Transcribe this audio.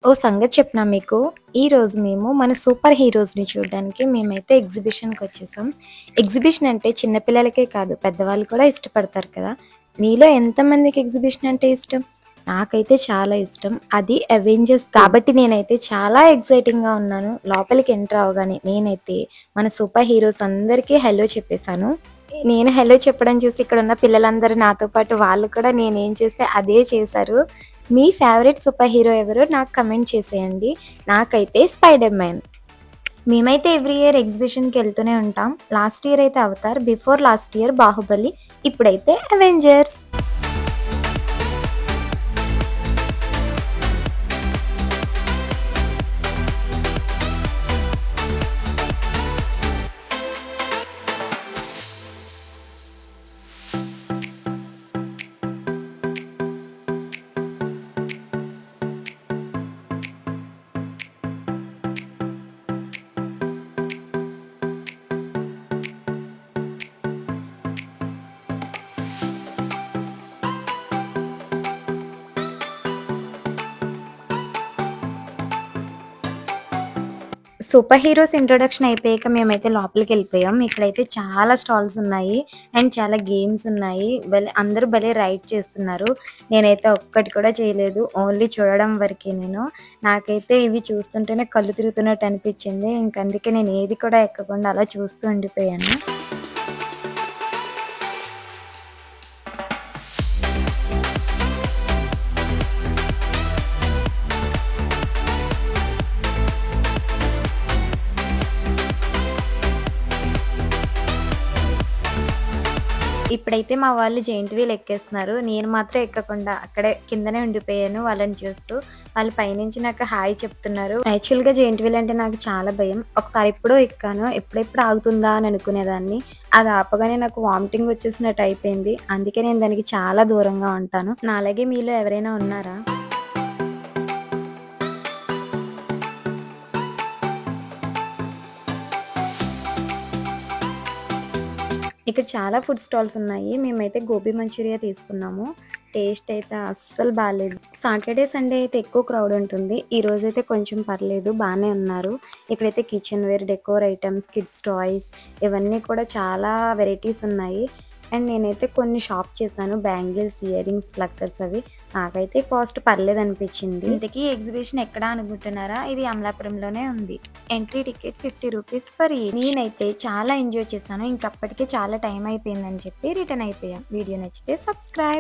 ఓ సంగతి చెప్పనా మీకు? ఈరోజు మేము మన సూపర్ హీరోస్‌ని చూడడానికి మేమైతే ఎగ్జిబిషన్‌కొచ్చేసాం. ఎగ్జిబిషన్ అంటే చిన్న పిల్లలకే కాదు, పెద్దవాళ్ళు కూడా ఇష్టపడతారు కదా! మీలో ఎంతమందికి ఎగ్జిబిషన్ అంటే ఇష్టం? నాకైతే చాలా ఇష్టం. అది అవెంజర్స్ కాబట్టి నేనైతే చాలా ఎక్సైటింగ్‌గా ఉన్నాను. లోపలికి ఎంటర్ అవ్వగానే నేనైతే మన సూపర్ హీరోస్ అందరికీ హెల్లో చెప్పేసాను. నేను హెల్లో చెప్పడం చూసి ఇక్కడున్న పిల్లలందరూ నాతో పాటు వాళ్ళు కూడా నేనేం చేస్తే అదే చేశారు. మీ ఫేవరెట్ సూపర్ హీరో ఎవరో నాకు కమెంట్ చేసేయండి. నాకైతే స్పైడర్ మ్యాన్. మేమైతే ఎవ్రీ ఇయర్ ఎగ్జిబిషన్‌కి వెళ్తూనే ఉంటాం. లాస్ట్ ఇయర్ అయితే Avatar, before last year Baahubali, ఇప్పుడైతే అవెంజర్స్. సూపర్ హీరోస్ ఇంట్రొడక్షన్ అయిపోయాక మేమైతే లోపలికెళ్ళిపోయాం. ఇక్కడైతే చాలా స్టాల్స్ ఉన్నాయి. అండ్ చాలా గేమ్స్ ఉన్నాయి. అందరూ భలే రైడ్ చేస్తున్నారు. నేనైతే ఒక్కటి కూడా చేయలేదు. ఓన్లీ చూడడం వరకే నేను. నాకైతే ఇవి చూస్తుంటేనే కళ్ళు తిరుగుతున్నట్టు అనిపించింది. అందుకే నేను ఏది కూడా ఎక్కకుండా అలా చూస్తూ ఉండిపోయాను. ఇప్పుడైతే మా వాళ్ళు జెయింట్ వీల్ ఎక్కేస్తున్నారు. నేను మాత్రం ఎక్కకుండా అక్కడే కిందనే ఉండిపోయాను వాళ్ళని చూస్తూ. వాళ్ళు పైనుంచి నాకు హాయ్ చెప్తున్నారు. యాక్చువల్‌గా జెయింట్ వీల్ అంటే నాకు చాలా భయం. ఒకసారి ఎప్పుడో ఎక్కాను. ఎప్పుడెప్పుడు ఆగుతుందా అని అనుకునేదాన్ని. అది ఆపగానే నాకు వామిటింగ్ వచ్చేసినట్టు అయిపోయింది. అందుకే నేను దానికి చాలా దూరంగా ఉంటాను. నాలాగే మీలో ఎవరైనా ఉన్నారా? ఇక్కడ చాలా ఫుడ్ స్టాల్స్ ఉన్నాయి. మేమైతే గోబీ మంచూరియా తీసుకున్నాము. టేస్ట్ అయితే అస్సలు బాలేదు. సాటర్‌డే, సండే అయితే ఎక్కువ క్రౌడ్ ఉంటుంది. ఈరోజైతే కొంచెం పర్లేదు బానే ఉన్నారు. ఇక్కడైతే kitchenware, decor items, kids toys ఇవన్నీ కూడా చాలా వెరైటీస్ ఉన్నాయి. అండ్ నేనైతే కొన్ని షాప్ చేశాను. బ్యాంగిల్స్, ఇయర్ రింగ్స్, ప్లక్కర్స్ అవి. నాకైతే కాస్ట్ పర్లేదనిపించింది. ఇంతకీ ఎగ్జిబిషన్ ఎక్కడ అనుకుంటున్నారా? ఇది అమలాపురంలోనే ఉంది. Entry ticket 50 rupees for each. నేనైతే చాలా ఎంజాయ్ చేశాను. ఇంకప్పటికే చాలా టైం అయిపోయిందని చెప్పి రిటర్న్ అయిపోయాం. వీడియో నచ్చితే సబ్స్క్రైబ్.